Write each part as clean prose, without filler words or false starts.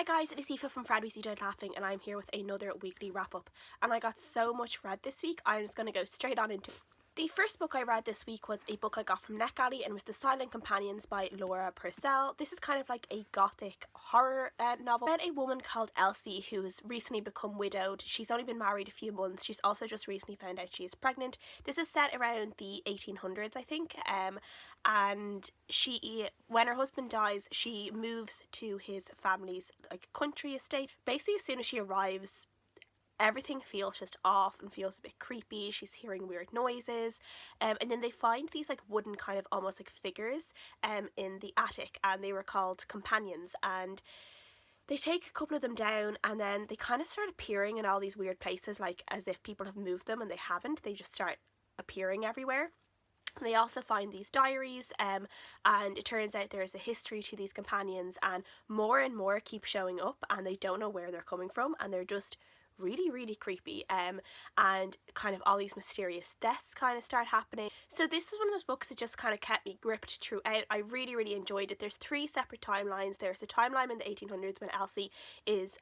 Hi guys, it is Aoife from Fred We See Died Laughing, and I'm here with another weekly wrap up. And I got so much read this week, I'm just going to go straight on into it. The first book I read this week was a book I got from NetGalley, and was The Silent Companions by Purcell. This is kind of like a gothic horror novel about a woman called Elsie who has recently become widowed. She's only been married a few months. She's also just recently found out she is pregnant. This is set around the 1800s, I think, and she, when her husband dies, she moves to his family's country estate. Basically, as soon as she arrives, everything feels just off and feels a bit creepy. She's hearing weird noises, and then they find these wooden kind of almost figures in the attic, and they were called companions, and they take a couple of them down, and then they kind of start appearing in all these weird places, as if people have moved them, and they haven't. They just start appearing everywhere. They also find these diaries, and it turns out there is a history to these companions, and more keep showing up, and they don't know where they're coming from, and they're just really creepy, and kind of all these mysterious deaths kind of start happening. So this was one of those books that just kind of kept me gripped throughout. I really enjoyed it. There's 3 separate timelines. There's the timeline in the 1800s when Elsie is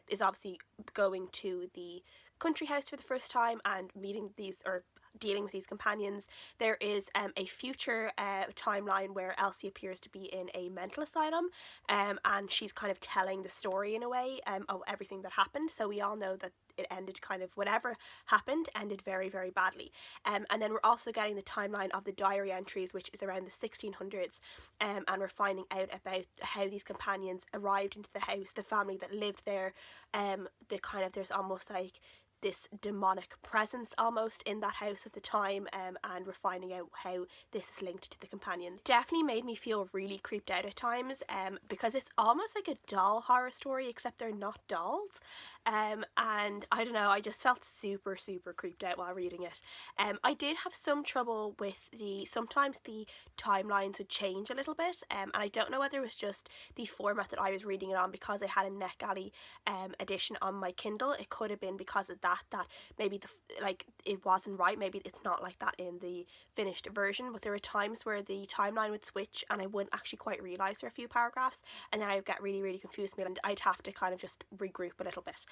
is obviously going to the country house for the first time and meeting these, or dealing with these companions. There is a future timeline where Elsie appears to be in a mental asylum, and she's kind of telling the story in a way of everything that happened. So we all know that it ended kind of, whatever happened ended very badly, and then we're also getting the timeline of the diary entries, which is around the 1600s, and we're finding out about how these companions arrived into the house, the family that lived there, there's almost this demonic presence almost in that house at the time, and we're finding out how this is linked to the companions. Definitely made me feel really creeped out at times, because it's almost like a doll horror story, except they're not dolls, and I don't know, I just felt super creeped out while reading it. I did have some trouble with sometimes the timelines would change a little bit, and I don't know whether it was just the format that I was reading it on, because I had a NetGalley edition on my Kindle. It could have been because of that maybe it wasn't right, maybe it's not like that in the finished version, but there were times where the timeline would switch and I wouldn't actually quite realise there are a few paragraphs, and then I would get really confused, and I'd have to kind of just regroup a little bit.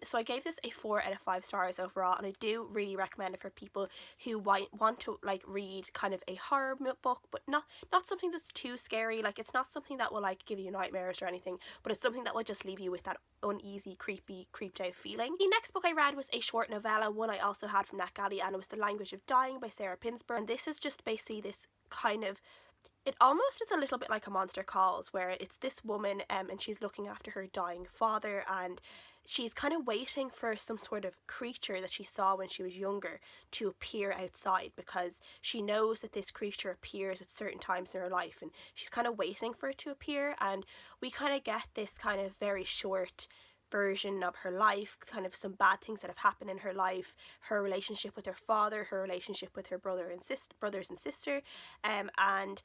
So I gave this a 4 out of 5 stars overall, and I do really recommend it for people who want to read kind of a horror book, but not something that's too scary. It's not something that will give you nightmares or anything, but it's something that will just leave you with that uneasy, creeped out feeling. The next book I read was a short novella, one I also had from NetGalley, and it was The Language of Dying by Pinsborough, and this is just basically this kind of, it almost is a little bit like A Monster Calls, where it's this woman and she's looking after her dying father, and she's kind of waiting for some sort of creature that she saw when she was younger to appear outside, because she knows that this creature appears at certain times in her life, and she's kind of waiting for it to appear. And we kind of get this kind of very short version of her life, kind of some bad things that have happened in her life, her relationship with her father, her relationship with her brothers and sister, and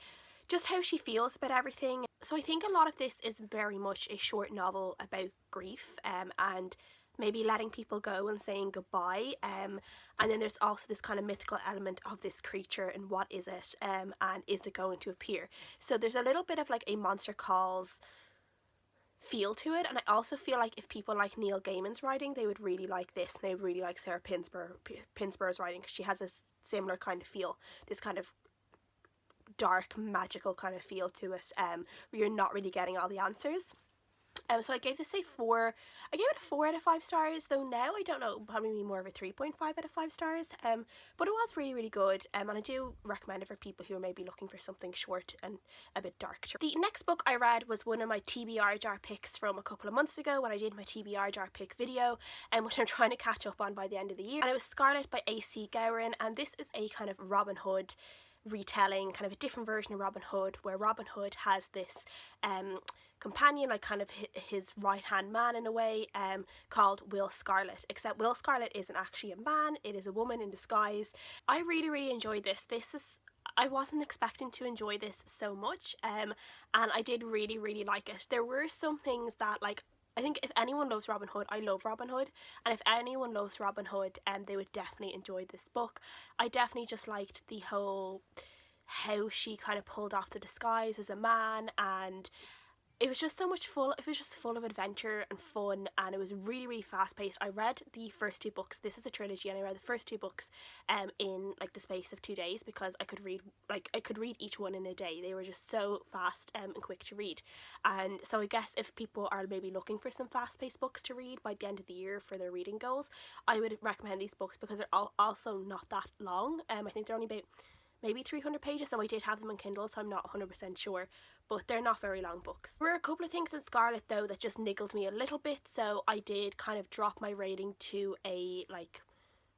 just how she feels about everything. So I think a lot of this is very much a short novel about grief, and maybe letting people go and saying goodbye, and then there's also this kind of mythical element of this creature, and what is it, and is it going to appear. So there's a little bit of a Monster Calls feel to it, and I also feel like if people like Neil Gaiman's writing, they would really like this, and they would really like Sarah Pinsborough's writing, because she has a similar kind of feel, this kind of dark magical kind of feel to it, where you're not really getting all the answers. So I gave this a 4. I gave it a 4 out of 5 stars, though now I don't know, probably more of a 3.5 out of 5 stars, but it was really good, and I do recommend it for people who are maybe looking for something short and a bit dark. The next book I read was one of my TBR jar picks from a couple of months ago, when I did my TBR jar pick video, and which I'm trying to catch up on by the end of the year, and it was Scarlet by AC Gaughren, and this is a kind of Robin Hood retelling, kind of a different version of Robin Hood, where Robin Hood has this companion, kind of his right hand man in a way, called Will Scarlet, except Will Scarlet isn't actually a man, it is a woman in disguise. I really enjoyed this. I wasn't expecting to enjoy this so much, and I did really like it. There were some things that I think if anyone loves Robin Hood, I love Robin Hood, and if anyone loves Robin Hood, they would definitely enjoy this book. I definitely just liked the whole, how she kind of pulled off the disguise as a man, and it was just full of adventure and fun, and it was really, really fast paced. I read the first 2 books. This is a trilogy, and I read the first 2 books in like the space of 2 days, because I could read each one in a day. They were just so fast and quick to read. And so I guess if people are maybe looking for some fast paced books to read by the end of the year for their reading goals, I would recommend these books, because they're also not that long. I think they're only about maybe 300 pages, though I did have them on Kindle, so I'm not 100% sure, but they're not very long books. There were a couple of things in Scarlet though that just niggled me a little bit, so I did kind of drop my rating to a like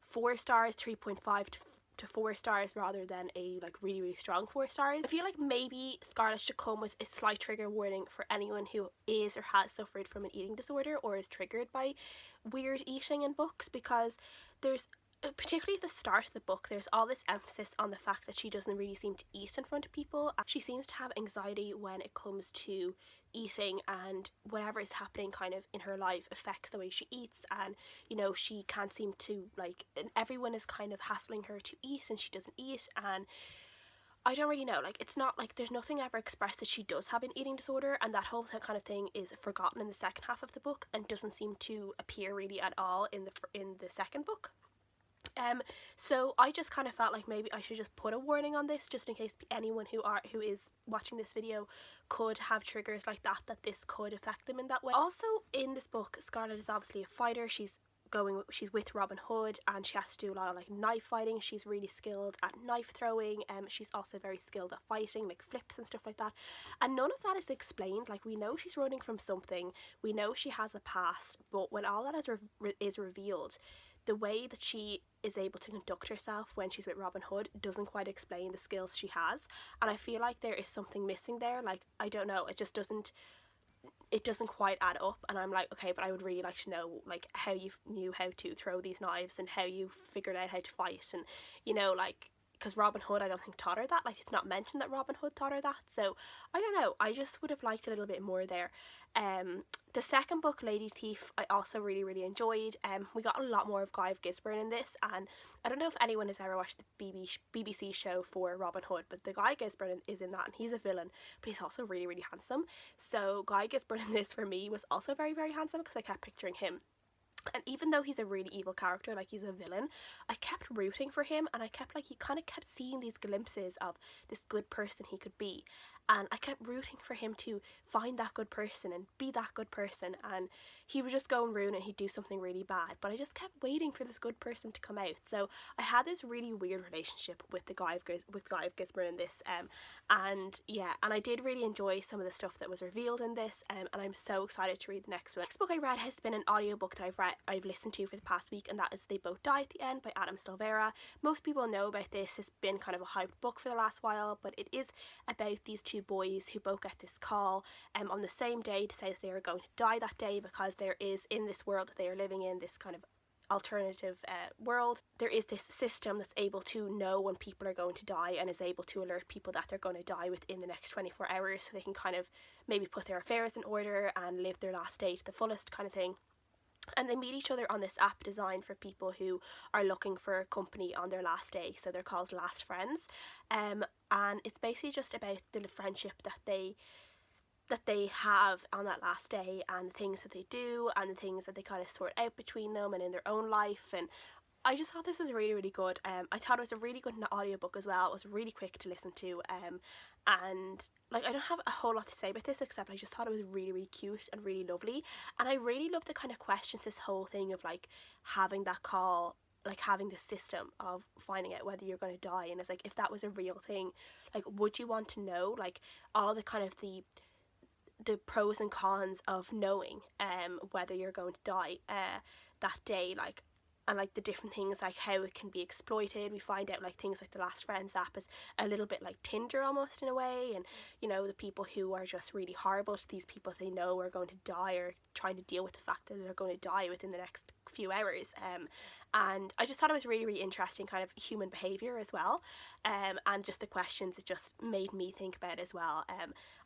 4 stars, 3.5 to 4 stars, rather than a like really, really strong 4 stars. I feel like maybe Scarlet should come with a slight trigger warning for anyone who is or has suffered from an eating disorder or is triggered by weird eating in books, because there's, particularly at the start of the book, there's all this emphasis on the fact that she doesn't really seem to eat in front of people. She seems to have anxiety when it comes to eating, and whatever is happening kind of in her life affects the way she eats, and you know, she can't seem to like, and everyone is kind of hassling her to eat and she doesn't eat, and I don't really know, like, it's not like there's nothing ever expressed that she does have an eating disorder, and that whole kind of thing is forgotten in the second half of the book and doesn't seem to appear really at all in the second book. So I just kind of felt like maybe I should just put a warning on this, just in case anyone who is watching this video could have triggers like that this could affect them in that way. Also in this book, Scarlet is obviously a fighter. She's with Robin Hood, and she has to do a lot of like knife fighting. She's really skilled at knife throwing. She's also very skilled at fighting, like flips and stuff like that, and none of that is explained. Like, we know she's running from something, we know she has a past, but when all that is revealed, the way that she is able to conduct herself when she's with Robin Hood doesn't quite explain the skills she has, and I feel like there is something missing there. Like, I don't know, it doesn't quite add up, and I'm like, okay, but I would really like to know like how you knew how to throw these knives and how you figured out how to fight, and you know, like, because Robin Hood I don't think taught her that. Like, it's not mentioned that Robin Hood taught her that, so I don't know, I just would have liked a little bit more there. The second book, Lady Thief, I also really, really enjoyed. We got a lot more of Guy of Gisborne in this, and I don't know if anyone has ever watched the BBC show for Robin Hood, but the Guy Gisborne is in that, and he's a villain, but he's also really, really handsome. So Guy Gisborne in this for me was also very, very handsome, because I kept picturing him. And even though he's a really evil character, like he's a villain, I kept rooting for him, and you kind of kept seeing these glimpses of this good person he could be, and I kept rooting for him to find that good person and be that good person, and he would just go and ruin it, and he'd do something really bad, but I just kept waiting for this good person to come out. So I had this really weird relationship with Guy of Gisborne in this, and yeah, and I did really enjoy some of the stuff that was revealed in this, and I'm so excited to read the next one. The next book I read has been an audiobook that I've listened to for the past week, and that is They Both Die at the End by Adam Silvera. Most people know about this. It's been kind of a hyped book for the last while, but it is about these 2 boys who both get this call on the same day to say that they are going to die that day, because there is, in this world that they are living in, this kind of alternative world, there is this system that's able to know when people are going to die, and is able to alert people that they're going to die within the next 24 hours, so they can kind of maybe put their affairs in order and live their last day to the fullest kind of thing. And they meet each other on this app designed for people who are looking for company on their last day, so they're called Last Friends, and it's basically just about the friendship that they have on that last day, and the things that they do, and the things that they kind of sort out between them and in their own life. And I just thought this was really, really good. I thought it was a really good audiobook as well. It was really quick to listen to, and like, I don't have a whole lot to say about this, except I just thought it was really, really cute and really lovely, and I really love the kind of questions this whole thing of like having that call, like having the system of finding out whether you're going to die, and it's like, if that was a real thing, like, would you want to know like all the kind of the pros and cons of knowing whether you're going to die that day, like, and like the different things, like how it can be exploited. We find out like things like the Last Friends app is a little bit like Tinder almost in a way, and you know, the people who are just really horrible to these people they know are going to die, or trying to deal with the fact that they're going to die within the next few hours, and I just thought it was really, really interesting kind of human behaviour as well, and just the questions it just made me think about as well,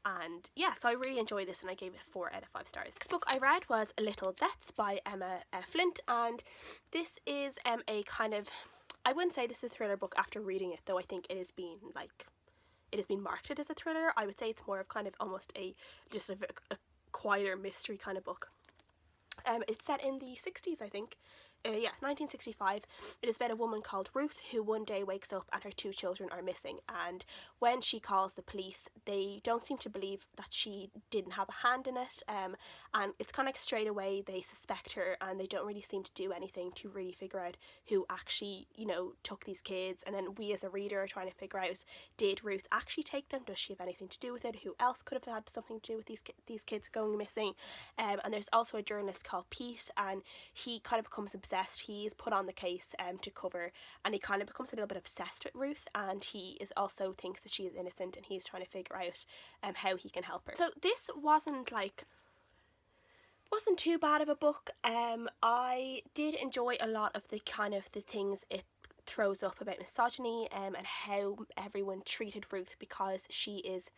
and yeah, so I really enjoyed this, and I gave it 4 out of 5 stars. Next book I read was Little Deaths by Emma Flint, and this is a kind of, I wouldn't say this is a thriller book after reading it, though I think it has been like, it has been marketed as a thriller. I would say it's more of kind of almost a quieter mystery kind of book. It's set in the 60s, I think. 1965. It is about a woman called Ruth who one day wakes up and her 2 children are missing, and when she calls the police, they don't seem to believe that she didn't have a hand in it, and it's kind of like straight away they suspect her, and they don't really seem to do anything to really figure out who actually, you know, took these kids. And then we as a reader are trying to figure out, did Ruth actually take them? Does she have anything to do with it? Who else could have had something to do with these kids going missing? And there's also a journalist called Pete, and he kind of becomes obsessed. He's put on the case to cover, and he kind of becomes a little bit obsessed with Ruth, and he is also thinks that she is innocent, and he's trying to figure out how he can help her. So this wasn't too bad of a book. I did enjoy a lot of the things it throws up about misogyny, and how everyone treated Ruth, because she is,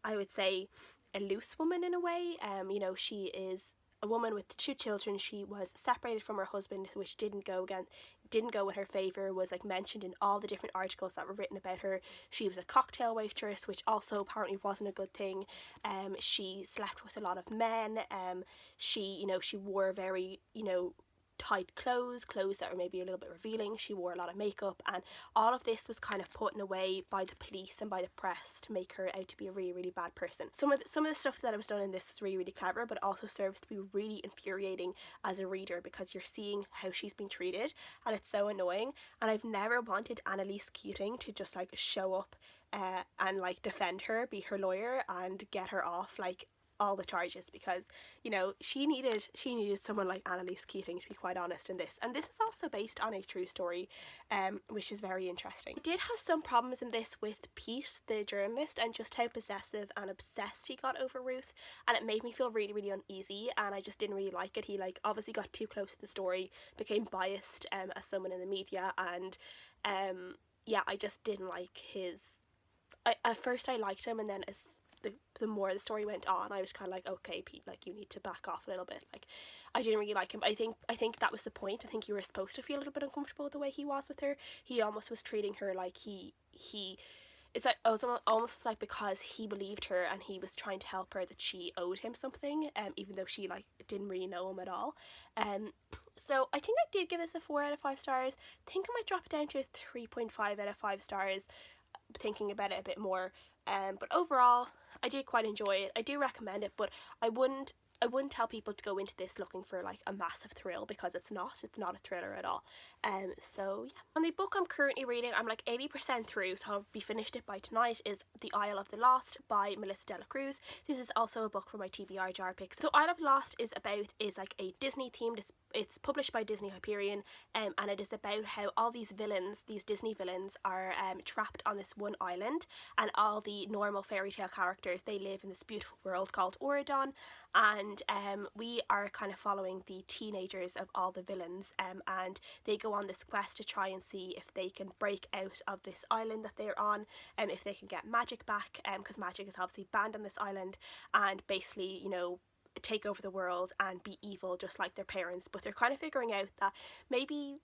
I would say, a loose woman in a way. You know, she is a woman with 2 children. She was separated from her husband, which didn't go in her favour, was like mentioned in all the different articles that were written about her. She was a cocktail waitress, which also apparently wasn't a good thing. She slept with a lot of men. She wore very, tight clothes that were maybe a little bit revealing. She wore a lot of makeup, and all of this was kind of put in away by the police and by the press to make her out to be a really, really bad person. Some of the stuff that was done in this was really, really clever, but also serves to be really infuriating as a reader, because you're seeing how she's been treated, and it's so annoying. And I've never wanted Annalise Keating to just like show up and like defend her, be her lawyer, and get her off like all the charges, because she needed someone like Annalise Keating, to be quite honest, in this. And this is also based on a true story, which is very interesting. I did have some problems in this with Pete, the journalist, and just how possessive and obsessed he got over Ruth, and it made me feel really, really uneasy, and I just didn't really like it. He obviously got too close to the story, became biased as someone in the media, and I just didn't like at first I liked him, and then as the more the story went on, I was kind of like, okay, Pete, like, you need to back off a little bit. Like, I didn't really like him. I think that was the point. I think you were supposed to feel a little bit uncomfortable with the way he was with her. He almost was treating her like it's like, it was almost like, because he believed her and he was trying to help her, that she owed him something, even though she didn't really know him at all. So I think I did give this a 4 out of 5 stars. I think I might drop it down to a 3.5 out of 5 stars, thinking about it a bit more. But overall, I did quite enjoy it. I do recommend it, but I wouldn't tell people to go into this looking for like a massive thrill, because it's not a thriller at all. So yeah. And the book I'm currently reading, I'm like 80% through, so I'll be finished it by tonight, is The Isle of the Lost by Melissa de la Cruz. This is also a book for my TBR jar picks. So Isle of the Lost is like a Disney themed, it's published by Disney Hyperion, and it is about how all these Disney villains are trapped on this one island, and all the normal fairy tale characters, they live in this beautiful world called Auradon, and we are kind of following the teenagers of all the villains, and they go on this quest to try and see if they can break out of this island that they're on, and if they can get magic back, because magic is obviously banned on this island, and basically, take over the world and be evil just like their parents. But they're kind of figuring out that maybe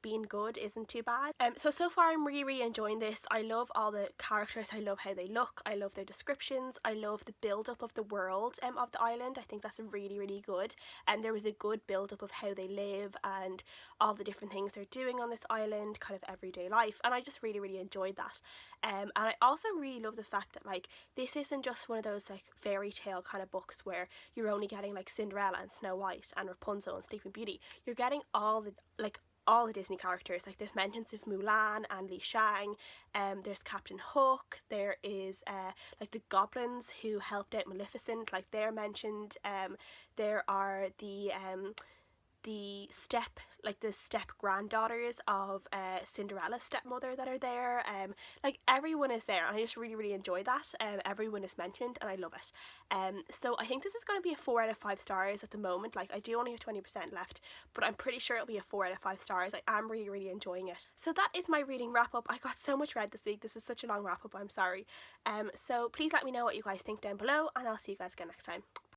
being good isn't too bad. So far I'm really, really enjoying this. I love all the characters, I love how they look, I love their descriptions, I love the build up of the world of the island. I think that's really, really good, and there was a good build up of how they live and all the different things they're doing on this island, kind of everyday life, and I just really, really enjoyed that. And I also really love the fact that like this isn't just one of those like fairy tale kind of books where you're only getting like Cinderella and Snow White and Rapunzel and Sleeping Beauty. You're getting all the Disney characters. Like, there's mentions of Mulan and Li Shang, there's Captain Hook, there is like the goblins who helped out Maleficent, like they're mentioned. There are the step granddaughters of Cinderella's stepmother that are there. Like, everyone is there, and I just really, really enjoy that. Everyone is mentioned, and I love it. So I think this is going to be a 4 out of 5 stars at the moment. Like, I do only have 20% left, but I'm pretty sure it'll be a 4 out of 5 stars. Like, I'm really, really enjoying it. So that is my reading wrap up. I got so much read this week. This is such a long wrap up, I'm sorry. So please let me know what you guys think down below, and I'll see you guys again next time.